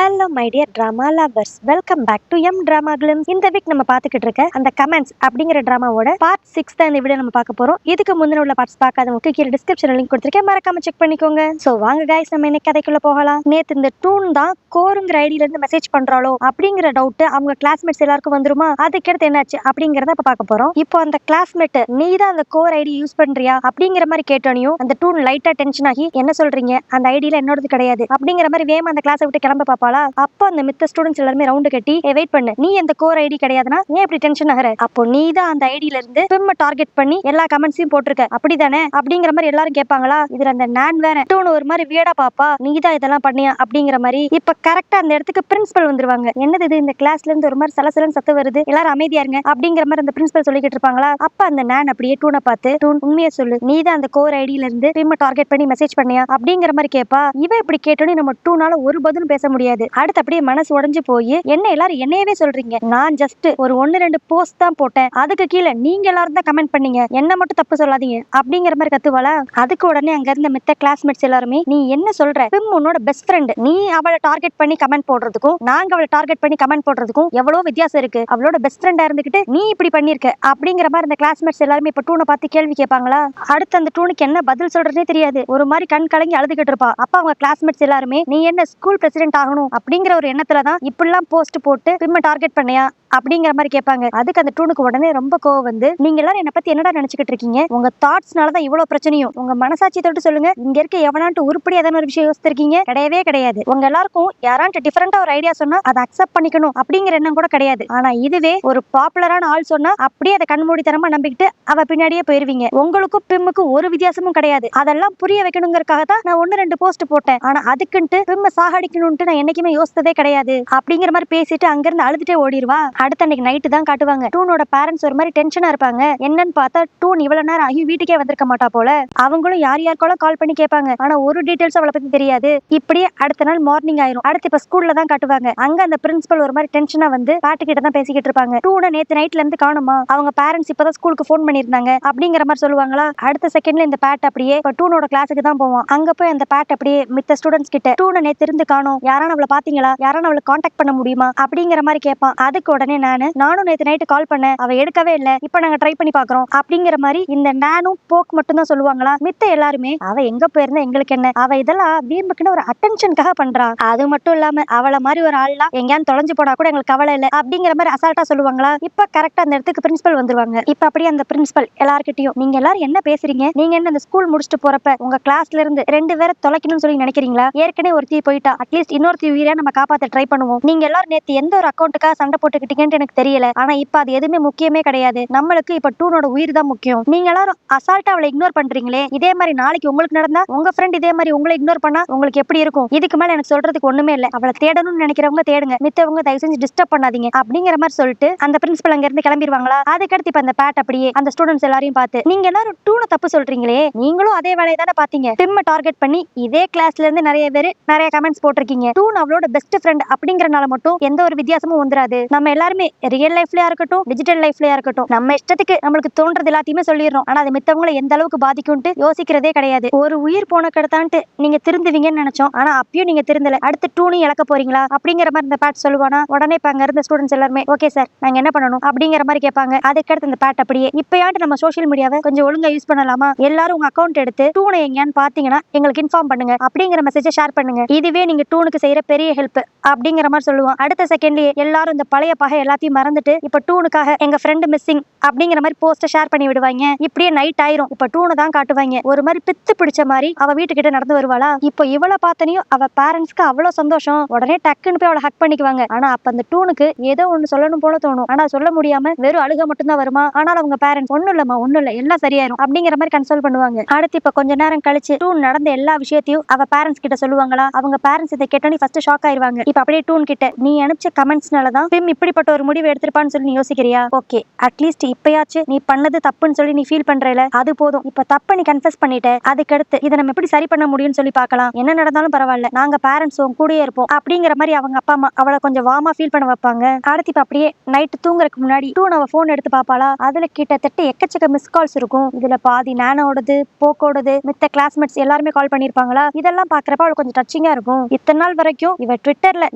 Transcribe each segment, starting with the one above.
Hello my dear drama lovers, welcome back to M drama glimpse. இந்த week நம்ம பார்த்துக்கிட்டு இருக்க அந்த கமெண்ட்ஸ் அப்படிங்கிற ட்ராமாவோட பார்ட் 6 தான் இந்த வீடியோ நம்ம பார்க்க போறோம். இதுக்கு முந்தின உள்ள பார்ட்ஸ் பார்க்காதவங்களுக்கு கீழே டிஸ்கிரிப்ஷன்ல லிங்க் கொடுத்துருக்கேன், மறக்காம செக் பண்ணிக்கோங்க. சோ வாங்க கைஸ், நம்ம இன்னைக்கு கதைக்குள்ள போகலாம். நேத்து இந்த டூன் தான் கோருங்கிற ஐடியில இருந்து மெசேஜ் பண்றாளோ அப்படிங்கிற டவுட் அவங்க கிளாஸ்மேட்ஸ் எல்லாருக்கும் வந்துருமா, அதுக்கடுத்து என்னாச்சு அப்படிங்கறத இப்ப பார்க்க போறோம். இப்போ அந்த கிளாஸ்மேட் நீ தான் அந்த கோர் ஐடி யூஸ் பண்றியா அப்படிங்கிற மாதிரி கேட்டோனையும் அந்த டூன் லைட்டா டென்ஷன் ஆகி, என்ன சொல்றீங்க, அந்த ஐடியில என்னோடது கிடையாது அப்படிங்கிற மாதிரி வேமா அந்த கிளாஸை விட்டு கிளம்ப பாப்பாளா. அப்போ அந்த மித்த ஸ்டூடெண்ட்ஸ் எல்லாரும் ரவுண்ட் கட்டி, வெயிட் பண்ணு, நீ அந்த கோர் ஐடி கிடையாதுனா ஏன் இப்படி டென்ஷன் ஆகுற, அப்போ நீ தான் அந்த ஐடியில இருந்து பிம் டார்கெட் பண்ணி எல்லா கமெண்ட்ஸையும் போட்டிருக்க அப்படிதானே அப்படிங்கிற மாதிரி எல்லாரும் கேட்பாங்களா. இதுல அந்த நான் வேற டூன் ஒரு மாதிரி வியடா பாப்பா, நீ தான் இதெல்லாம் பண்ணியா அப்படிங்கிற மாதிரி. இப்ப கரெக்டா அந்த இடத்துக்கு பிரின்சிபல் வந்துருவாங்க. என்னது இது, இந்த கிளாஸ்ல இருந்து ஒரு மாதிரி சலசலன்னு சத்து வருது, எல்லாரும் அமைதியா இருங்க அப்படிங்கிற மாதிரி அந்த பிரின்சிபல் சொல்லிக்கிட்டு இருப்பாங்களா. அப்ப அந்த நான் அப்படியே டூனை பார்த்து, டூன் உண்மையை சொல்லு, நீ தான் அந்த கோர் ஐடியில இருந்து பிம் டார்கெட் பண்ணி மெசேஜ் பண்ணியா அப்படிங்கிற மாதிரி கேட்பா. இவன் இப்படி கேட்டோன்னே நம்ம டூனால ஒரு பதிலும் பேச முடியாது. அடுத்து அப்படியே மனசு உடைஞ்சு போய், என்ன எல்லாரும் என்னையவே சொல்றீங்க, நான் ஜஸ்ட் ஒரு 1-2 போஸ்ட் தான் போட்டேன், அதுக்கு கீழே நீங்க எல்லாரும் தான் கமெண்ட் பண்ணீங்க, என்ன மட்டும் தப்பு சொல்லாதீங்க அப்படிங்கிற மாதிரி கத்துவாளா. அதுக்கு உடனே அங்க இருந்த மித்த கிளாஸ்மேட்ஸ் எல்லாருமே, நீ என்ன சொல்ற, பிம் உன்னோட பெஸ்ட் ஃப்ரெண்ட், நீ அவளை டார்கெட் பண்ணி கமெண்ட் போடுறதுக்கும் நாங்க அவளை டார்கெட் பண்ணி கமெண்ட் போடுறதுக்கும் எவ்வளவு வித்தியாசம் இருக்கு, அவளோட பெஸ்ட் ஃப்ரெண்டா இருந்துகிட்டு நீ இப்படி பண்ணிருக்க அப்படிங்கிற மாதிரி இந்த கிளாஸ்மேட்ஸ் எல்லாருமே இப்ப டூனை பார்த்து கேள்வி கேட்பாங்களா. அடுத்து அந்த டூனுக்கு என்ன பதில் சொல்றதே தெரியாது, ஒரு மாதிரி கண் கலங்கி அழுதுகிட்டு இருப்பா. அப்ப அவங்க கிளாஸ்மேட்ஸ் எல்லாருமே, நீ என்ன ஸ்கூல் பிரசிடென்ட் ஆகணும் அப்படிங்கிற ஒரு எண்ணத்துலதான் இப்படிலாம் போஸ்ட் போட்டு பிம்ம டார்கெட் பண்ணியா அப்படிங்கிற மாதிரி கேட்பாங்க. அதுக்கு அந்த டூனுக்கு உடனே ரொம்ப கோவம் வந்து, நீங்க எல்லாரும் என்ன பத்தி என்னடா நினைச்சுக்கிட்டு இருக்கீங்க, உங்க தாட்ஸ்னாலதான் இவ்வளவு பிரச்சனையும், உங்க மனசாட்சி தொட்டு சொல்லுங்க, இங்க இருக்க எவனான்ட்டு உருப்படி ஏதாவது ஒரு விஷயம் யோசிச்சிருக்கீங்க கிடையவே கிடையாது. உங்க எல்லாருக்கும் யாரான்ட்டு டிஃபரெண்டா ஒரு ஐடியா சொன்னா அதை அக்செப்ட் பண்ணிக்கணும் அப்படிங்கிற எண்ணம் கூட கிடையாது. ஆனா இதுவே ஒரு பாப்புலரான ஆள் சொன்னா அப்படியே அதை கண்மூடித்தனமா நம்பிக்கிட்டு அவ பின்னாடியே போயிருவீங்க. உங்களுக்கும் பிம்முக்கும் ஒரு வித்தியாசமும் கிடையாது. அதெல்லாம் புரிய வைக்கணுங்கிறதுக்காக தான் நான் 1-2 போஸ்ட் போட்டேன். ஆனா அதுக்குன்ட்டு பிம்ம சாகடிக்கணும்ட்டு நான் என்னைக்குமே யோசித்ததே கிடையாது அப்படிங்கிற மாதிரி பேசிட்டு அங்கிருந்து அழுதுட்டே ஓடிடுவா. அடுத்த அன்னைக்கு நைட்டு தான் காட்டுவாங்க. டூனோட பேரண்ட்ஸ் ஒரு மாதிரி டென்ஷனா இருப்பாங்க. என்னன்னு பார்த்தா டூன் இவ்வளவு நேரம் ஆகி வீட்டுக்கே வந்திருக்க மாட்டா போல. அவங்களும் யாருக்காலும் கால் பண்ணி கேட்பாங்க, ஆனா ஒரு டீடைல்ஸ் அவளை பத்தி தெரியாது. இப்படியே அடுத்த நாள் மார்னிங் ஆயிரும். அடுத்து இப்ப ஸ்கூல்ல தான் காட்டுவாங்க. அங்க அந்த பிரின்சிபல் ஒரு மாதிரி டென்ஷனா வந்து பாட்டு கிட்ட தான் பேசிக்கிட்டு இருப்பாங்க. டூனை நேத்து நைட்ல இருந்து காணுமா, அவங்க பேரண்ட்ஸ் இப்பதான் ஸ்கூலுக்கு போன் பண்ணிருந்தாங்க அப்படிங்கிற மாதிரி சொல்லுவாங்களா. அடுத்த செகண்ட்ல இந்த பேட் அப்படியே இப்ப டூனோட கிளாஸுக்கு தான் போவான். அங்க போய் அந்த பேட் அப்படியே மித்த ஸ்டூடெண்ட்ஸ் கிட்ட, டூனை நேத்து இருந்து காணோம், யாரான அவளை பாத்தீங்களா, யாரான அவளை கான்டாக்ட் பண்ண முடியுமா அப்படிங்கிற மாதிரி கேட்பான். அதுக்கு உடனே நானும் நேத்து நைட்டு கால் பண்ணேன், அவ எடுக்கவே இல்ல, இப்ப நாங்க ட்ரை பண்ணி பாக்குறோம் அப்படிங்கிற மாதிரி இந்த நானும் போக் மட்டும் தான் சொல்லுவாங்களா. மித்த எல்லாருமே, அவ எங்க போயிருந்தா எங்களுக்கு என்ன, அவ இதெல்லாம் வீம்புக்குன்னு ஒரு அட்டென்ஷனுக்காக பண்றா, அது மட்டும் இல்லாம அவளை மாதிரி ஒரு ஆள்லாம் எங்கேயான்னு தொலைஞ்சு போனா கூட எங்களுக்கு கவலை இல்ல அப்படிங்கிற மாதிரி அசால்ட்டா சொல்லுவாங்களா. இப்ப கரெக்டா அந்த இடத்துக்கு பிரின்சிபல் வந்துருவாங்க. இப்ப அப்படியே அந்த பிரின்சிபல் எல்லார்கிட்டயும், நீங்க எல்லாரும் என்ன பேசுறீங்க, நீங்க என்ன அந்த ஸ்கூல் முடிச்சுட்டு போறப்ப உங்க கிளாஸ்ல இருந்து 2 பேரை தொலைக்கணும்னு சொல்லி நினைக்கிறீங்களா, ஏற்கனவே ஒருத்தி போயிட்டா, அட்லீஸ்ட் இன்னொருத்தி உயிரா நம்ம காப்பாத்த ட்ரை பண்ணுவோம். நீங்க எல்லாரும் நேத்து எந்த ஒரு அக்கௌண்ட்டுக்காக சண்டை போட்டுக்கிட்டீங்கன்னு எனக்கு தெரியல, ஆனா இப்ப அது எதுவுமே முக்கியமே கிடையாது, நம்மளுக்கு இப்ப டூனோட உயிர் தான் முக்கியம். நீங்க எல்லாரும் அசால்ட்டா அவளை இக்னோர் பண்றீங்களே, இதே மாதிரி நாளைக்கு உங்களுக்கு நடந்தா, உங்க ஃப்ரெண்ட் இதே மாதிரி உங்களை இக்னோர் பண்ணா உங்களுக்கு எப்படி இருக்கும். இதுக்கு மேல எனக்கு சொல்றதுக்கு ஒண்ணுமே இல்ல, அவளை தேடணும்னு நினைக்கிறவங்க தேடுங்க, மித்தவங்க தயவு செஞ்சு டிஸ்டர்ப் பண்ணாதீங்க அப்படிங்கிற மாதிரி சொல்லிட்டு அந்த பிரின்சிபல் அங்க இருந்து கிளம்பிடுவாங்களா. அதுக்கடுத்து இப்ப அந்த பேட் அப்படியே அந்த ஸ்டூடெண்ட்ஸ் எல்லாரையும் பார்த்து, நீங்க எல்லாரும் டூனை தப்பு சொல்றீங்களே, நீங்களும் அதே வேலையை தானே பாத்தீங்க, பிம்ம டார்கெட் பண்ணி இதே கிளாஸ்ல இருந்து நிறைய பேர் நிறைய கமெண்ட்ஸ் போட்டிருக்கீங்க, டூன் அவளோட பெஸ்ட் ஃப்ரெண்ட் அப்படிங்கறனால மட்டும் எந்த ஒரு வித்தியாசமும் வந்துராது. நம்ம எல்லாருமே ரியல் லைஃப்லயா இருக்கட்டும் டிஜிட்டல் லைஃப்லயா இருக்கட்டும் நம்ம இஷ்டத்துக்கு நம்மளுக்கு தோன்றது எல்லாத்தையுமே சொல்லிடுறோம். ஆனா அது மித்தவங்களை எந்த அளவுக்கு பாதிக்கும்ட்டு யோசிக்கிறதே கிடையாது. ஒரு உயிர் போன கடத்தான்ட்டு நீங்க திருந்துவீங்கன்னு நினைச்சோம், ஆனா அப்பயும் நீங்க திருந்தல, அடுத்து டூனையும் இழக்க போறீங்களா அப்படிங்கிற மாதிரி இந்த பேட் சொல்லுவானா. உடனே இப்ப அங்க இருந்த ஸ்டூடெண்ட்ஸ் எல்லாருமே, ஓகே சார் நாங்க என்ன பண்ணணும் அப்படிங்கிற மாதிரி கேட்பாங்க. அதுக்கடுத்து இந்த பேட் அப்படியே, இப்பயாட்டு நம்ம சோஷியல் மீடியாவை கொஞ்சம் ஒழுங்கா யூஸ் பண்ணலாமா, எல்லாரும் உங்க அக்கௌண்ட் எடுத்து டூனை எங்கன்னு பாத்தீங்கன்னா எங்களுக்கு இன்ஃபார்ம் பண்ணுங்க அப்படிங்கிற மெசேஜை ஷேர் பண்ணுங்க, இதுவே நீங்க டூனுக்கு செய்யற பெரிய ஹெல்ப் அப்படிங்கிற மாதிரி சொல்லுவான். அடுத்த செகண்ட்லயே எல்லாரும் இந்த பழைய பகை எல்லாத்தையும் மறந்துட்டு இப்ப டூனுக்காக எங்க ஃப்ரெண்ட் மிஸ்ஸிங் அப்படிங்கிற மாதிரி போஸ்ட் ஷேர் பண்ணி விடுவாங்க. இப்படியே நைட் ஆயிரும். இப்ப டூனை தான் காட்டுவாங்க. ஒரு மாதிரி பித்து பிடிச்ச மாதிரி அவ வீட்டுக்கிட்ட நடந்து வருவாளா. இப்போ இவளை பார்த்தனையும் அவ பேரண்ட்ஸ்க்கு அவ்வளவு சந்தோஷம். உடனே டக்குன்னு போய் அவளை ஹக் பண்ணிக்குவாங்க. ஆனா அப்ப அந்த டூனுக்கு ஏதோ ஒண்ணு சொல்லணும் போல தோணும். ஆனா சொல்ல முடியாம வெறும் அழுக மட்டும் தான் வருமா. ஆனால் அவங்க பேரண்ட்ஸ், ஒண்ணும் இல்லம்மா ஒண்ணும் இல்ல, எல்லாம் சரியாயிரும் அப்படிங்கிற மாதிரி கன்சோல் பண்ணுவாங்க. அடுத்து இப்ப கொஞ்ச நேரம் கழிச்சு டூன் நடந்த எல்லா விஷயத்தையும் அவ பேரண்ட்ஸ் கிட்ட சொல்லுவாங்களா. அவங்க பேரண்ட்ஸ் இதை கேட்டோன்னே ஃபர்ஸ்ட் ஷாக் ஆயிருவாங்க. இப்ப அப்படியே டூன் கிட்ட, நீ அனுப்பிச்ச கமெண்ட்ஸ்னாலதான் பிம் இப்படிப்பட்ட ஒரு முடிவு எடுத்திருப்பான்னு சொல்லி நீ யோசிக்கிறியா, ஓகே அட்லீஸ்ட் இப்பயாச்சு நீ பண்ணது தப்புன்னு சொல்லி நீ ஃபீல் பண்றல, அது போதும். இப்ப தப்ப நீ கன்ஃபஸ் பண்ணிட்ட, அதுக்கடுத்து இதை நம்ம எப்படி சரி பண்ண முடியும்னு சொல்லி பார்க்கலாம், என்ன நடந்தாலும் பரவாயில்ல, நாங்க பேரண்ட்ஸ் உன் கூடயே இருப்போம் அப்படிங்கிற மாதிரி அவங்க அப்பா அம்மா அவளை கொஞ்சம் வார்மா ஃபீல் பண்ண வைப்பாங்க. அடுத்து இப்ப அப்படியே நைட்டு தூங்குறதுக்கு முன்னாடி டூன் அவ போன் எடுத்து பாப்பாளா. அதுல கிட்டத்தட்ட எக்கச்சக்க மிஸ் கால்ஸ் இருக்கும். இதுல பாதி நானோடது, போக்கோடது, மித்த கிளாஸ்மேட்ஸ் எல்லாருமே கால் பண்ணிருப்பாங்களா. இதெல்லாம் பாக்குறப்ப அவளுக்கு கொஞ்சம் டச்சிங்கா இருக்கும். இத்தனை நாள் வரைக்கும் இவ ட்விட்டர்ல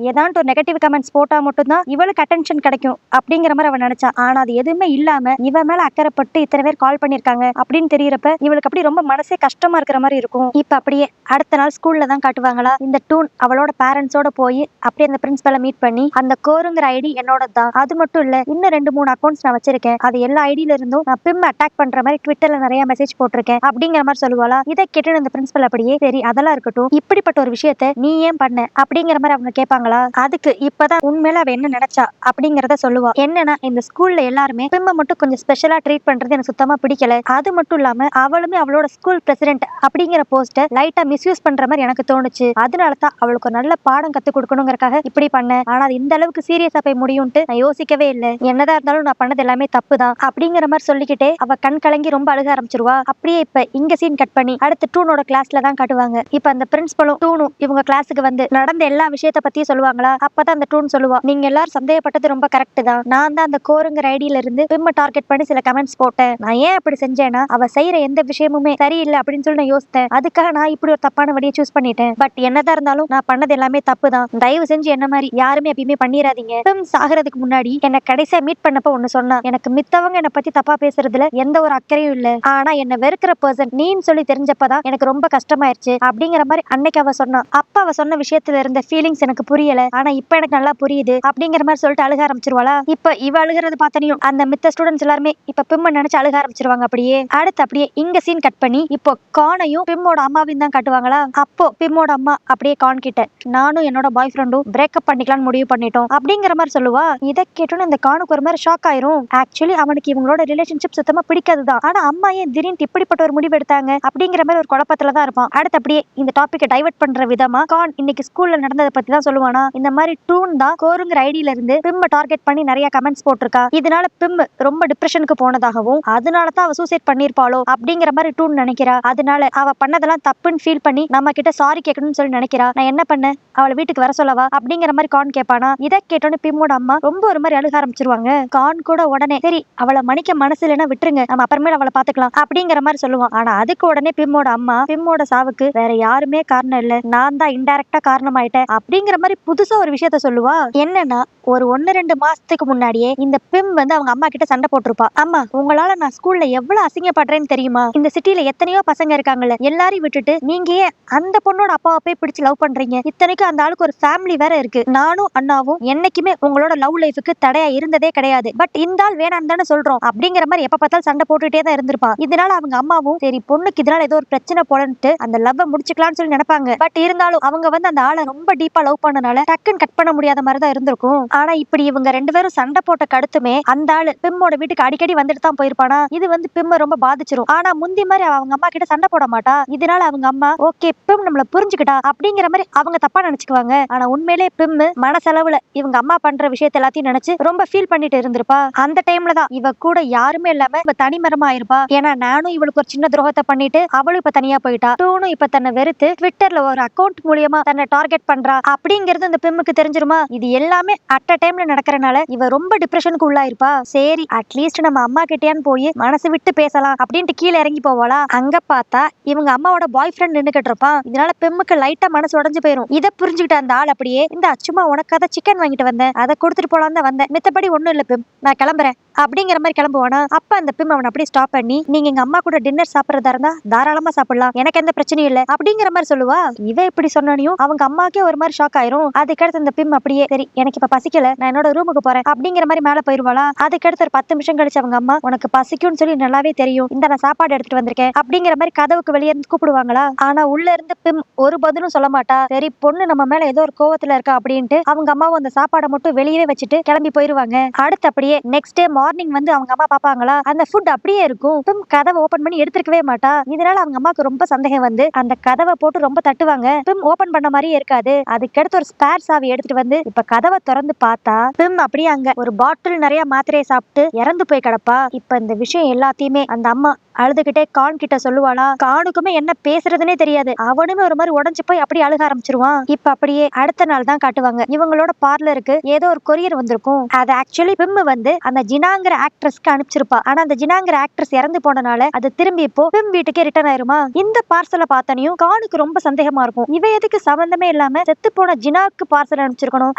ஏதாண்டு ஒரு நெகட்டிவ் கமெண்ட்ஸ் போட்டா மட்டும்தான் இவளுக்கு அட்டென்ஷன் கிடைக்கும் அப்படிங்கிற மாதிரி அவன் நினைச்சா. ஆனா அது எதுவுமே இல்லாம இவ மேல அக்கறைப்பட்டு இத்தனை பேர் கால் பண்ணிருக்காங்க அப்படின்னு தெரியறப்ப இவளுக்கு அப்படி ரொம்ப மனசே கஷ்டமா இருக்கிற மாதிரி இருக்கும். இப்ப அப்படியே அடுத்த நாள் ஸ்கூல்ல தான் காட்டுவாங்களா, இந்த டூன் அவளோட பேரண்ட்ஸோட போய் அப்படியே அந்த பிரின்சிபலை மீட் பண்ணி, அந்த கோருங்கிற ஐடி என்னோட தான், அது மட்டும் இல்ல இன்னும் 2-3 அக்கௌண்ட்ஸ் நான் வச்சிருக்கேன், அது எல்லா ஐடியில இருந்தும் நான் பிம் அட்டாக் பண்ற மாதிரி ட்விட்டர்ல நிறைய மெசேஜ் போட்டிருக்கேன் அப்படிங்கிற மாதிரி சொல்லுவாளா. இதை கேட்டு அந்த பிரின்சிபல் அப்படியே சரி அதெல்லாம் இருக்கட்டும், இப்படிப்பட்ட ஒரு விஷயத்த நீ ஏன் பண்ண அப்படிங்கிற மாதிரி அவங்க கேட்பாங்களா. அதுக்கு இப்பதான் உண்மையில அவ என்ன நினைச்சா அப்படிங்கறத சொல்லுவா. என்னன்னா இந்த ஸ்கூல்ல எல்லாருமே பிம்ம மட்டும் கொஞ்சம் ஸ்பெஷலா ட்ரீட் பண்றது எனக்கு சுத்தமா பிடிக்கல. அது மட்டும் இல்லாம அவளுமே அவளோட ஸ்கூல் பிரசிடென்ட் அப்படிங்கிற போஸ்ட லைட்டா மிஸ்யூஸ் பண்ற மாதிரி எனக்கு தோணுச்சு. அதனாலதான் அவளுக்கு ஒரு நல்ல பாடம் கத்து கொடுக்கணுங்கிறக்காக இப்படி பண்ணேன். ஆனா அது இந்த அளவுக்கு சீரியஸா போய் முடியும்ட்டு நான் யோசிக்கவே இல்லை. என்னதான் இருந்தாலும் நான் பண்ணது எல்லாமே தப்பு தான் அப்படிங்கிற மாதிரி சொல்லிக்கிட்டே அவ கண் கலங்கி ரொம்ப அழுக ஆரம்பிச்சிருவா. அப்படியே இப்ப இங்க சீன் கட் பண்ணி அடுத்து டூனோட கிளாஸ்ல தான் காட்டுவாங்க. இப்ப அந்த பிரின்சிபலும் டூனும் இவங்க கிளாஸுக்கு வந்து நடந்த எல்லா விஷயத்த பத்தி சொல்லுவாங்களா. அப்பதான் அந்த டூன் சொல்லுவா, நீங்க எல்லாரும் சந்தேகப்பட்டது ரொம்ப கரெக்ட் தான். நான் தான் அந்த கோருங்கிற ஐடியில இருந்து பிம்ம டார்கெட் பண்ணி சில கமெண்ட்ஸ் போட்டேன். நான் ஏன் அப்படி செஞ்சேன்னா அவ செய்யற எந்த விஷயமுமே சரியில்லை அப்படின்னு சொல்லி நான் யோசித்தேன். அதுக்காக நான் இப்படி ஒரு தப்பான வழியை சூஸ் பண்ணிட்டேன். பட் என்னதான் இருந்தாலும் நான் பண்ணது எல்லாமே தப்பு தான். தயவு செஞ்சு என்ன மாதிரி யாருமே எப்பயுமே பண்ணிடாதீங்க. பிம் சாகிறதுக்கு முன்னாடி என்ன கடைசியா மீட் பண்ணப்ப ஒண்ணு சொன்னா, எனக்கு மித்தவங்க என்ன பத்தி தப்பா பேசுறதுல எந்த ஒரு அக்கறையும் இல்ல, ஆனா என்ன வெறுக்கிற பர்சன் நீன்னு சொல்லி தெரிஞ்சப்பதான் எனக்கு ரொம்ப கஷ்டமாயிருச்சு அப்படிங்கிற மாதிரி அன்னைக்கு அவ சொன்னா. அப்ப அவ சொன்ன விஷயத்துல இருந்த ஃபீலிங்ஸ் எனக்கு புரியல, ஆனா இப்ப எனக்கு நல்லா புரியுது அப்படிங்கிற மாதிரி சொல்லிட்டு அழுக ஆரம்பிச்சிருவாளா. இப்ப இவ அழுகிறது பார்த்தனையும் அந்த மித்த ஸ்டூடெண்ட்ஸ் எல்லாருமே இப்ப பிம்ம நினைச்சு அழுக ஆரம்பிச்சிருவாங்க. அப்படியே அடுத்து அப்படியே இங்க சீன் கட் பண்ணி இப்போ கானையும் பிம்மோட அம்மாவையும் தான் காட்டுவாங்களா. அப்போ பிம்மோட அம்மா அப்படியே கான் கிட்ட, நானும் என்னோட பாய் ஃப்ரெண்டும் பிரேக்கப் பண்ணிக்கலாம்னு முடிவு பண்ணிட்டோம் அப்படிங்கிற மாதிரி சொல்லுவா. இதை கேட்டோன்னு இந்த கானுக்கு ஒரு மாதிரி ஷாக் ஆயிரும். ஆக்சுவலி அவனுக்கு இவங்களோட ரிலேஷன்ஷிப் சுத்தமா பிடிக்காதுதான். ஆனா அம்மா ஏன் திடீர்னு இப்படிப்பட்ட ஒரு முடிவு எடுத்தாங்க அப்படிங்கிற மாதிரி ஒரு குழப்பத்துல தான் இருப்பான். அடுத்து அப்படியே இந்த டாபிக்கை டைவர்ட் பண்ற விதமா கான் இன்னைக்கு ஸ்கூல்ல நடந்ததை பத்தி தான் சொல்லுவானா. இந்த மாதிரி டூன் தான் கோருங்கிற ஐடியில இருந்து பிம்ம டார்கெட் பண்ணி நிறைய கமெண்ட்ஸ் போட்டிருக்கா. இதனால பிம் ரொம்ப டிப்ரெஷனுக்கு போனதாகவும் அதனால தான் அவ சூசைட் பண்ணிருப்பாளோ அப்படிங்கிற மாதிரி டூன் நினைக்கிறா. அதனால அவ பண்ணதெல்லாம் தப்புன்னு ஃபீல் பண்ணி நம்ம கிட்ட சாரி கேட்கணும்னு சொல்லி நினைக்கிறா. நான் என்ன பண்ணேன், அவளை வீட்டுக்கு வர சொல்லவா அப்படிங்கிற மாதிரி கான் கேட்பானா. இதை கேட்டோன்னு பிம்மோட அம்மா ரொம்ப ஒரு மாதிரி அழுக ஆரம்பிச்சிருவாங்க. கான் கூட உடனே சரி அவளை மன்னிக்க மனசு இல்லைன்னா விட்டுருங்க, நம்ம அப்புறமேல அவளை பாத்துக்கலாம் அப்படிங்கிற மாதிரி சொல்லுவான். ஆனா அதுக்கு உடனே பிம்மோட அம்மா பிம்மோட சாவுக்கு வேற யாருமே காரணம் இல்ல, நான் தான் இன்டைரக்டா காரணமாயிட்டேன் அப்படிங்கிற மாதிரி புதுசா ஒரு விஷயத்த சொல்லுவா. என்னன்னா ஒரு 1-2 மாசத்துக்கு முன்னாடியே இந்த பிம் வந்து அவங்க அம்மா கிட்ட சண்டை போட்டிருப்பா. அம்மா உங்களால நான் ஸ்கூல்ல எவ்வளவு அசிங்கப்படுறேன்னு தெரியுமா, இந்த சிட்டில எத்தனையோ பசங்க இருக்காங்கல்ல, எல்லாரையும் விட்டுட்டு நீங்க ஏன் அந்த பொண்ணோட அப்பாவை போய் பிடிச்சு லவ் பண்றீங்க, இத்தனைக்கும் அந்த ஆளுக்கு ஒரு ஃபேமிலி வேற இருக்கு, நானும் அண்ணாவும் என்னைக்குமே உங்களோட லவ் லைஃபுக்கு தடையா இருந்ததே கிடையாது, பட் இந்த ஆள் வேணான்னு தானே சொல்றோம் அப்படிங்கிற மாதிரி எப்ப பார்த்தாலும் சண்டை போட்டுட்டே தான் இருந்திருப்பான். இதனால அவங்க அம்மாவும் சரி பொண்ணுக்கு இதனால ஏதோ ஒரு பிரச்சனை போலன்ட்டு அந்த லவ் முடிச்சுக்கலாம்னு சொல்லி நினைப்பாங்க. பட் இருந்தாலும் அவங்க வந்து அந்த ஆளை ரொம்ப டீப்பா லவ் பண்ணனால டக்குன்னு கட் பண்ண முடியாத மாதிரி தான் இருந்திருக்கும். ஆனா இப்படி இவங்க 2 பேரும் சண்டை போட்ட கடுத்துமே அந்த ஆளு பிம்மோட வீட்டுக்கு அடிக்கடி வந்துட்டு தான் போயிருப்பானா. இது வந்து பிம்ம ரொம்ப பாதிச்சிரும். ஆனா முந்தி மாதிரி அவங்க அம்மா கிட்ட சண்டை போட மாட்டா. இதனால அவங்க அம்மா ஓகே பிம் நம்மள புரிஞ்சுக்கிட்டா அப்படிங்கிற மாதிரி அவங்க தப்பா நினைச்சுக்குவாங்க. ஆனா உண்மையிலே பிம் மனசளவுல இவங்க அம்மா பண்ற விஷயத்த எல்லாத்தையும் நினைச்சு ரொம்ப ஃபீல் பண்ணிட்டு இருந்திருப்பா. அந்த டைம்ல தான் இவ கூட யாருமே இல்லாம இவ தனிமரமா இருப்பா. ஏன்னா நானும் இவளுக்கு ஒரு சின்ன துரோகத்தை பண்ணிட்டு அவளும் இப்ப தனியா போயிட்டா. டூனும் இப்ப தன்னை வெறுத்து ட்விட்டர்ல ஒரு அக்கௌண்ட் மூலியமா தன்னை டார்கெட் பண்றா அப்படிங்கிறது அந்த பிம்முக்கு தெரிஞ்சிருமா. இது எல்லாமே அட் அ டைம்ல நடக்கிறனால இவ ரொம்ப டிப்ரெஷனுக்கு உள்ளாயிருப்பா. சரி அட்லீஸ்ட் நம்ம அம்மா கிட்டேன்னு போய் மனசு விட்டு பேசலாம் அப்படின்ட்டு கீழே இறங்கி போவாளா. அங்க பார்த்தா இவங்க அம்மாவோட பாய் ஃப்ரெண்ட் நின்னுக்கிட்டு இருப்பான். இதனால பிம்முக்கு லைட்டா மனசு உடஞ்சு போயிரும். இதை புரிஞ்சுக்கிட்ட அந்த ஆள் அப்படியே இந்த சும்மா உனக்காக சிக்கன் வாங்கிட்டு வந்தேன், அதை கொடுத்துட்டு போலாம் தான் வந்தேன், மித்தபடி ஒண்ணும் இல்ல பிம், நான் கிளம்புறேன் அப்படிங்கிற மாதிரி கிளம்புவானா. அப்ப அந்த பிம் அவன் அப்படியே ஸ்டாப் பண்ணி நீங்க எங்க அம்மா கூட டின்னர் சாப்பிடறதா இருந்தா தாராளமா சாப்பிடலாம், எனக்கு எந்த பிரச்சனையும் இல்ல அப்படிங்கிற மாதிரி சொல்லுவா. இவ இப்படி சொன்னனையும் அவங்க அம்மாக்கே ஒரு மாதிரி ஷாக் ஆயிரும். அதுக்கடுத்து அந்த பிம் அப்படியே சரி எனக்கு இப்ப பசிக்கல, நான் என்னோட ரூமுக்கு போறேன் அப்படிங்கிற மாதிரி மேல போயிருவாளா. அதுக்கடுத்து ஒரு 10 நிமிஷம் கழிச்சு அவங்க அம்மா உனக்கு பசிக்கும்னு சொல்லி நல்லாவே தெரியும், இந்த நான் சாப்பாடு எடுத்துட்டு வந்திருக்கேன் அப்படிங்கிற மாதிரி கதவுக்கு வெளியே இருந்து கூப்பிடுவாங்களா. ஆனா உள்ள இருந்து பிம் ஒரு பதிலும் சொல்ல மாட்டா. சரி பொண்ணு நம்ம மேல ஏதோ ஒரு கோவத்துல இருக்கா அப்படின்ட்டு அவங்க அம்மாவும் அந்த சாப்பாடை மட்டும் வெளியே வச்சுட்டு கிளம்பி போயிருவாங்க. அடுத்து அப்படியே நெக்ஸ்ட் டே மார்னிங் வந்து அவங்க அம்மா பாப்பாங்களா, அந்த ஃபுட் அப்படியே இருக்கும். பிம் கதவை ஓபன் பண்ணி எடுத்துருக்கவே மாட்டா. இதனால அவங்க அம்மாக்கு ரொம்ப சந்தேகம் வந்து அந்த கதவை போட்டு ரொம்ப தட்டுவாங்க. பிம் ஓபன் பண்ண மாதிரியே இருக்காது. அதுக்கடுத்து ஒரு ஸ்பேர் சாவி எடுத்துட்டு வந்து இப்ப கதவை திறந்து பார்த்தா பிம் அப்படியே அங்க ஒரு பாட்டில் நிறைய மாத்திரையை சாப்பிட்டு இறந்து போய் கிடப்பா. இப்ப இந்த விஷயம் எல்லாத்தையுமே அந்த அம்மா அழுதுகிட்டே கான் கிட்ட சொல்லுவாளா. கானுக்குமே என்ன பேசுறதுன்னே தெரியாது. அவனுமே ஒரு மாதிரி உடஞ்சு போய் அப்படியே அழுக ஆரம்பிச்சிருவான். இப்ப அப்படியே அடுத்த நாள் தான் காட்டுவாங்க. இவங்களோட பார்லருக்கு ஏதோ ஒரு கொரியர் வந்திருக்கும். அது ஆக்சுவலி பிம் வந்து அந்த ஜினாங்கிற ஆக்ட்ரஸ்க்கு அனுப்பிச்சிருப்பா. ஆனா அந்த ஜினாங்கிற ஆக்ட்ரஸ் இறந்து போனனால அது திரும்பி இப்போ பிம் வீட்டுக்கே ரிட்டர்ன் ஆயிருமா. இந்த பார்சலை பார்த்தனையும் கானுக்கு ரொம்ப சந்தேகமா இருக்கும். இவ எதுக்கு சம்பந்தமே இல்லாம செத்து போன ஜினாக்கு பார்சல் அனுப்பிச்சிருக்கணும்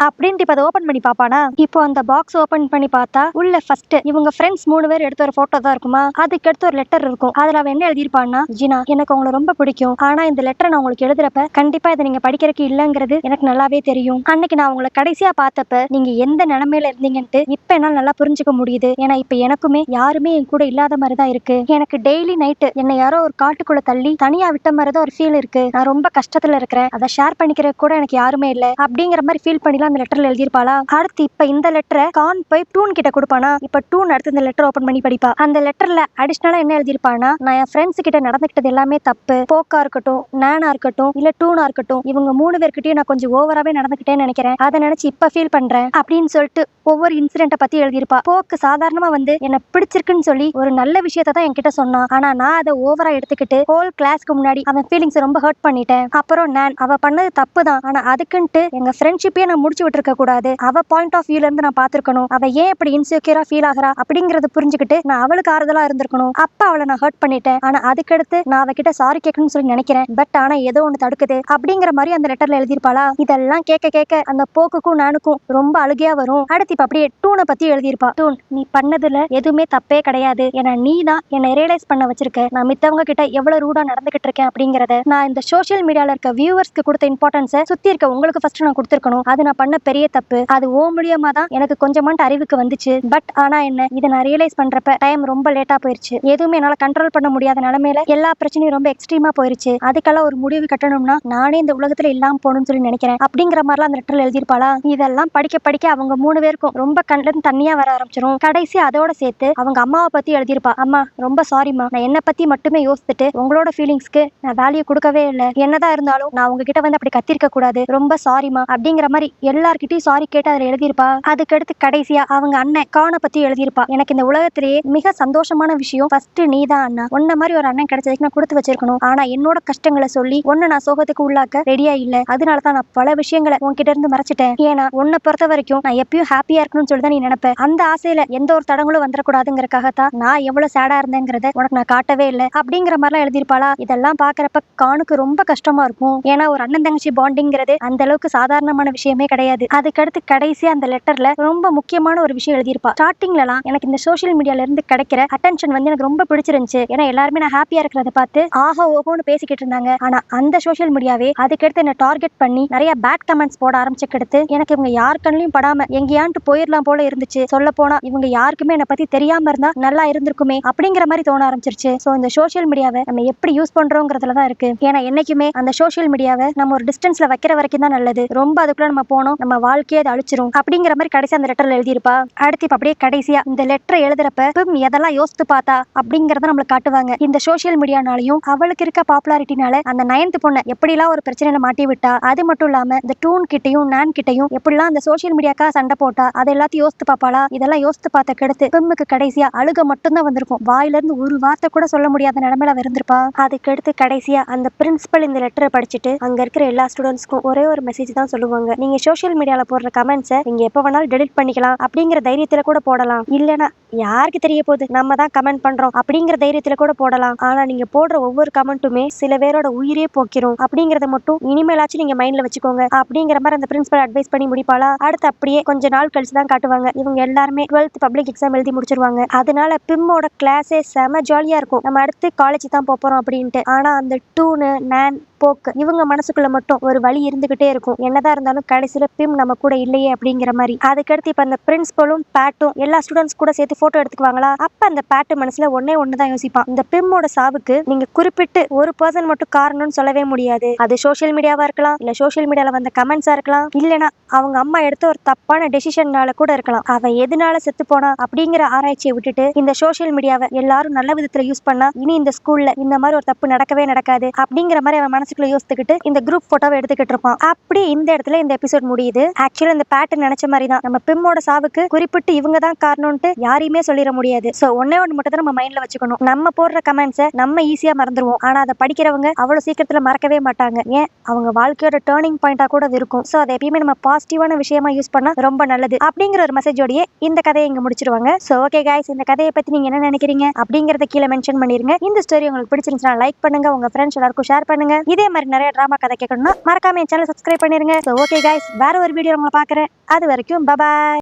அப்படின்ட்டு இப்ப அதை ஓபன் பண்ணி பாப்பானா. இப்போ அந்த பாக்ஸ் ஓபன் பண்ணி பார்த்தா உள்ள ஃபர்ஸ்ட் இவங்க ஃப்ரெண்ட்ஸ் 3 பேர் எடுத்த ஒரு போட்டோ தான் இருக்குமா. அதுக்கு அடுத்து ஒரு லெட்டர் இருக்கும். அதுல அவன் என்ன எழுதியிருப்பான்னா, ஜினா எனக்கு உங்களை ரொம்ப பிடிக்கும், ஆனா இந்த லெட்டரை நான் உங்களுக்கு எழுதுறப்ப கண்டிப்பா இதை நீங்க படிக்கிறதுக்கு இல்லங்கிறது எனக்கு நல்லாவே தெரியும். அன்னைக்கு நான் உங்களை கடைசியா பார்த்தப்ப நீங்க எந்த நிலைமையில இருந்தீங்கன்ட்டு இப்ப என்னால நல்லா புரிஞ்சுக்க முடியுது. ஏன்னா இப்ப எனக்குமே யாருமே என் கூட இல்லாத மாதிரிதான் இருக்கு. எனக்கு டெய்லி நைட்டு என்னை யாரோ ஒரு காட்டுக்குள்ள தள்ளி தனியா விட்ட மாதிரிதான் ஒரு ஃபீல் இருக்கு. நான் ரொம்ப கஷ்டத்துல இருக்கிறேன், அதை ஷேர் பண்ணிக்கிற கூட எனக்கு யாருமே இல்ல அப்படிங்கிற மாதிரி ஃபீல் பண்ணிலாம் அந்த லெட்டர்ல எழுதியிருப்பாளா. அடுத்து இப்ப இந்த லெட்டரை கான் போய் டூன் கிட்ட கொடுப்பானா. இப்ப டூன் அடுத்து இந்த லெட்டர் ஓபன் பண்ணி படிப்பா. அந்த லெட்டர்ல அடிஷனலா என்ன எழுதியிருப்பானா, நான் என் ஃப்ரெண்ட்ஸ் கிட்ட நடந்துக்கிட்டது எல்லாமே தப்பு. போக்கா இருக்கட்டும், நானா இருக்கட்டும், இல்ல டூனா இருக்கட்டும், இவங்க 3 பேர்கிட்டயும் நான் கொஞ்சம் ஓவராவே நடந்துக்கிட்டேன்னு நினைக்கிறேன். அதை நினைச்சு இப்ப ஃபீல் பண்றேன் அப்படின்னு சொல்லிட்டு ஒவ்வொரு இன்சிடென்ட்டை பத்தி எழுதியிருப்பா. போக்கு சாதாரணமா வந்து என்ன பிடிச்சிருக்குன்னு சொல்லி ஒரு நல்ல விஷயத்தை தான் என்கிட்ட சொன்னான். ஆனா நான் அதை ஓவரா எடுத்துக்கிட்டு ஹோல் கிளாஸ்க்கு முன்னாடி அவன் ஃபீலிங்ஸ் ரொம்ப ஹர்ட் பண்ணிட்டேன். அப்புறம் நான் அவ பண்ணது தப்பு தான், ஆனா அதுக்குன்ட்டு எங்க ஃப்ரெண்ட்ஷிப்பே நான் முடிச்சு விட்டுருக்க கூடாது. அவ பாயிண்ட் ஆஃப் வியூல இருந்து நான் பாத்துருக்கணும். அவ ஏன் இப்படி இன்செக்யூரா ஃபீல் ஆகிறா அப்படிங்கறத புரிஞ்சுக்கிட்டு நான் அவளுக்கு ஆறுதலா இருந்திருக்கணும். அப்ப அவளை நான் ஹர்ட் பண்ணிட்டேன். ஆனா அதுக்கடுத்து நான் அவகிட்ட சாரி கேட்கணும்னு சொல்லி நினைக்கிறேன். பட் ஆனா ஏதோ ஒண்ணு தடுக்குது அப்படிங்கிற மாதிரி அந்த லெட்டர்ல எழுதியிருப்பாளா. இதெல்லாம் கேட்க கேட்க அந்த போக்குக்கும் நானுக்கும் ரொம்ப அழுகையா வரும். அடுத்து இப்ப அப்படியே டூனை பத்தி எழுதியிருப்பா. டூன் நீ பண்ணதுல எதுவுமே தப்பே கிடையாது. ஏன்னா நீ தான் என்னை ரியலைஸ் பண்ண வச்சிருக்க நான் மித்தவங்க கிட்ட எவ்வளவு ரூடா நடந்துகிட்டு இருக்கேன் அப்படிங்கறத. நான் இந்த சோசியல் மீடியால இருக்க வியூவர்ஸ்க்கு கொடுத்த இம்பார்ட்டன்ஸை சுத்தி இருக்க உங்களுக்கு ஃபர்ஸ்ட் நான் கொடுத்துருக்கணும். அது நான் பண்ண பெரிய தப்பு. அது ஓ மூலியமா தான் எனக்கு கொஞ்சமாட்டு அறிவுக்கு வந்துச்சு. பட் ஆனா என்ன இதை நான் ரியலைஸ் பண்றப்ப டைம் ரொம்ப லேட்டா போயிருச்சு. எதுவுமே என்னால கண்ட்ரோல் பண்ண முடியாத நிலைமையில எல்லா பிரச்சனையும் ரொம்ப எக்ஸ்ட்ரீமா போயிருச்சு. அதுக்கெல்லாம் ஒரு முடிவு கட்டணும்னா நானே இந்த உலகத்துல இல்லாம போகணும்னு சொல்லி நினைக்கிறேன் அப்படிங்கிற மாதிரிலாம் அந்த லெட்டர்ல எழுதியிருப்பாளா. இதெல்லாம் படிக்க படிக்க அவங்க 3 பேருக்கும் ரொம்ப கண்ணில இருந்து தண்ணியா வர ஆரம்பிச்சிடும். கடைசி அதோட சேர்த்து அவங்க அம்மாவை பத்தி எழுதியிருப்பா. அம்மா ரொம்ப சாரிம்மா, நான் என்ன பத்தி மட்டுமே யோசிச்சுட்டு உங்களோட ஃபீலிங்ஸ்க்கு நான் வேல்யூ கொடுக்கவே இல்லை. என்னதான் இருந்தாலும் நான் உங்ககிட்ட வந்து அப்படி கத்திருக்க கூடாது, ரொம்ப சாரிமா அப்படிங்கிற மாதிரி எல்லார்கிட்டயும் சாரி கேட்டு அதுல எழுதியிருப்பா. அதுக்கடுத்து கடைசியா அவங்க அண்ணன் கானை பத்தி எழுதியிருப்பா. எனக்கு இந்த உலகத்திலேயே மிக சந்தோஷமான விஷயம் ஃபர்ஸ்ட் நீ தான் அண்ணா. உன்ன மாதிரி ஒரு அண்ணன் கிடைச்சதுக்கு நான் கொடுத்து வச்சிருக்கணும். ஆனா என்னோட கஷ்டங்களை சொல்லி ஒன்னு நான் சோகத்துக்கு உள்ளாக்க ரெடியா இல்ல. அதனாலதான் நான் பல விஷயங்களை உன்கிட்ட இருந்து மறைச்சிட்டேன். ஏன்னா உன்னை பொறுத்த வரைக்கும் நான் எப்பயும் ஹாப்பியா இருக்கணும்னு சொல்லிதான் நீ நினைப்ப. அந்த ஆசையில எந்த ஒரு தடங்களும் வந்துடக்கூடாதுங்கிறக்காகத்தான் நான் எவ்வளவு சேடா இருந்தேங்கிறத உனக்கு நான் காட்டவே இல்லை அப்படிங்கிற மாதிரிலாம் எழுதியிருப்பாளா. இதெல்லாம் பாக்குறப்ப கானுக்கு ரொம்ப கஷ்டமா இருக்கும். ஏன்னா ஒரு அண்ணன் தங்கச்சி பாண்டிங்கிறது அந்த அளவுக்கு சாதாரணமான விஷயமே கிடையாது. அதுக்கடுத்து கடைசியா அந்த லெட்டர்ல ரொம்ப முக்கியமான ஒரு விஷயம் எழுதியிருப்பா. ஸ்டார்டிங்லாம் எனக்கு இந்த சோசியல் மீடியால இருந்து கிடைக்கிற அட்டென்ஷன் வந்து எனக்கு ரொம்ப பிடிச்சிருந்துச்சு. ஏன்னா எல்லாருமே நான் ஹாப்பியா இருக்கிறத பார்த்து ஆஹா ஓஹோன்னு பேசிக்கிட்டு இருந்தாங்க. ஆனா அந்த சோசியல் மீடியாவே அதுக்கடுத்து என்ன டார்கெட் பண்ணி நிறைய பேட் கமெண்ட்ஸ் போட ஆரம்பிச்சுக்கிடுத்து எனக்கு இவங்க யார் கண்ணிலையும் படாம எங்கேயான்ட்டு போயிடலாம் போல இருந்துச்சு. சொல்ல போனா இவங்க யாருக்குமே என்னை பத்தி தெரியாம இருந்தா நல்லா இருந்திருக்குமே அப்படிங்கிற மாதிரி தோண ஆரம்பிச்சிருச்சு. சோ இந்த சோசியல் மீடியாவை நம்ம எப்படி யூஸ் பண்றோங்கிறதுலதான் இருக்கு. ஏன்னா என்னைக்குமே அந்த சோசியல் மீடியாவை நம்ம ஒரு டிஸ்டன்ஸ்ல வைக்கிற வரைக்கும் தான் நல்லது. ரொம்ப அதுக்குள்ள நம்ம போனோம் நம்ம வாழ்க்கையை அது அழிச்சிரும் அப்படிங்கிற மாதிரி கடைசி அந்த லெட்டர்ல எழுதியிருப்பா. அடுத்து அப்படியே கடைசியா இந்த லெட்டரை எழுதுறப்ப எதெல்லாம் யோசித்து பார்த்தா அப்படிங்கறத நம்மளுக்கு காட்டுவாங்க. இந்த சோசியல் மீடியானாலையும் அவளுக்கு இருக்க பாப்புலாரிட்டினால அந்த 9th பொண்ணை எப்படிலாம் ஒரு பிரச்சனையில மாட்டி விட்டா. அது மட்டும் இல்லாம இந்த டூன் கிட்டையும் நான் கிட்டையும் எப்படிலாம் அந்த சோசியல் மீடியாக்கா சண்டை போட்டா அதை எல்லாத்தையும் யோசித்து பாப்பாளா. இதெல்லாம் யோசித்து பார்த்த கெடுத்து பிம்முக்கு கடைசியா அழுக மட்டும்தான் வந்திருக்கும். வாயில இருந்து ஒரு வார்த்தை கூட சொல்ல முடியாத நிலைமையில இருந்திருப்பா. அதுக்கடுத்து கடைசியா அந்த பிரின்சிபல் இந்த லெட்டரை படிச்சுட்டு அங்க இருக்கிற எல்லா ஸ்டூடெண்ட்ஸ்க்கும் ஒரே ஒரு மெசேஜ் தான் சொல்லுவாங்க. நீங்க சோசியல் மீடியால போடுற கமெண்ட்ஸை நீங்க எப்ப வேணாலும் டெலிட் பண்ணிக்கலாம் அப்படிங்கிற தைரியத்துல கூட போடலாம். இல்லனா யாருக்கு தெரிய போகுது நம்ம தான் கமெண்ட் பண்றோம் அப்படிங்கிற தைரியத்துல கூட போடலாம். ஆனா நீங்க போடுற ஒவ்வொரு கமெண்ட்டுமே சில பேரோட உயிரே போக்கிரும் அப்படிங்கறத மட்டும் இனிமேலாச்சும் நீங்க மைண்ட்ல வச்சுக்கோங்க அப்படிங்கிற மாதிரி அந்த பிரின்சிபல் அட்வைஸ் பண்ணி முடிப்பாளா. அடுத்து அப்படியே கொஞ்ச நாள் கழிச்சு தான் காட்டுவாங்க. இவங்க எல்லாருமே 12th பப்ளிக் எக்ஸாம் எழுதி முடிச்சிருவாங்க. அதனால பிம்மோட கிளாஸே செம ஜாலியா இருக்கும். நம்ம அடுத்து காலேஜ் தான் போறோம் அப்படின்ட்டு. ஆனா அந்த டூனு நான் போக்கு இவங்க மனசுக்குள்ள மட்டும் ஒரு வழி இருந்துகிட்டே இருக்கும். என்னதான் இருந்தாலும் கடைசியில பிம் நம்ம கூட இல்லையே அப்படிங்கிற மாதிரி. அதுக்கடுத்து இப்ப அந்த பிரின்சிபலும் பேட்டும் எல்லா ஸ்டூடெண்ட்ஸ் கூட சேர்த்து போட்டோ எடுத்துக்குவாங்களா. அப்ப அந்த பேட்டு மனசுல ஒண்ணுதான் யோசிப்பான். இந்த பிம்மோட சாவுக்கு நீங்க குறிப்பிட்டு ஒரு பர்சன் மட்டும் காரணம்னு சொல்லவே முடியாது. அது சோசியல் மீடியாவா இருக்கலாம், இல்ல சோசியல் மீடியால வந்த கமெண்ட்ஸா இருக்கலாம், இல்லனா அவங்க அம்மா எடுத்த ஒரு தப்பான டெசிஷன்னால கூட இருக்கலாம். அவ எதனால செத்து போனா அப்படிங்கிற ஆராய்ச்சியை விட்டுட்டு இந்த சோசியல் மீடியாவை எல்லாரும் நல்ல விதத்துல யூஸ் பண்ணா இனி இந்த ஸ்கூல்ல இந்த மாதிரி ஒரு தப்பு நடக்கவே நடக்காது அப்படிங்கிற மாதிரி அவன் மனசுக்குள்ள யோசிச்சுக்கிட்டு இந்த குரூப் போட்டோவை எடுத்துக்கிட்டு இருப்பான். அப்படி இந்த இடத்துல இந்த எபிசோட் முடியுது. ஆக்சுவலா இந்த பேட்டர்ன் நினைச்ச மாதிரி தான் நம்ம பிம்மோட சாவுக்கு குறிப்பிட்டு இவங்க தான் காரணம்னு யாரையுமே சொல்லிட முடியாது. சோ ஒன்னே ஒன்று மட்டும் தான் நம்ம மைண்ட்ல வச்சுக்கணும். நம்ம போடுற கமெண்ட்ஸை நம்ம ஈஸியா மறந்துடுவோம். ஆனா அதை படிக்கிறவங்க அவ்வளவு சீக்கிரத்துல மறக்கவே மாட்டாங்க. ஏன் அவங்க வாழ்க்கையோட டேர்னிங் பாயிண்டா கூட இருக்கும். சோ அதை எப்பயுமே நம்ம பாசிட்டிவான விஷயமா யூஸ் பண்ணா ரொம்ப நல்லது அப்படிங்கிற ஒரு மெசேஜோடயே இந்த கதையை இங்க முடிச்சிருவாங்க. சோ ஓகே கைஸ், இந்த கதையை பத்தி நீங்க என்ன நினைக்கிறீங்க அப்படிங்கறத கீழே மென்ஷன் பண்ணிருங்க. இந்த ஸ்டோரி உங்களுக்கு பிடிச்சிருந்துச்சுன்னா லைக் பண்ணுங்க, உங்க ஃப்ரெண்ட்ஸ் எல்லாருக்கும் ஷேர் பண்ணுங்க. இதே மாதிரி நிறைய டிராமா கதை கேட்கணும்னா மறக்காம என் சேனல் சப்ஸ்கிரைப் பண்ணிருங்க. ஓகே கைஸ், வேற ஒரு வீடியோ உங்களை பாக்குறேன். அது வரைக்கும் பபாய்.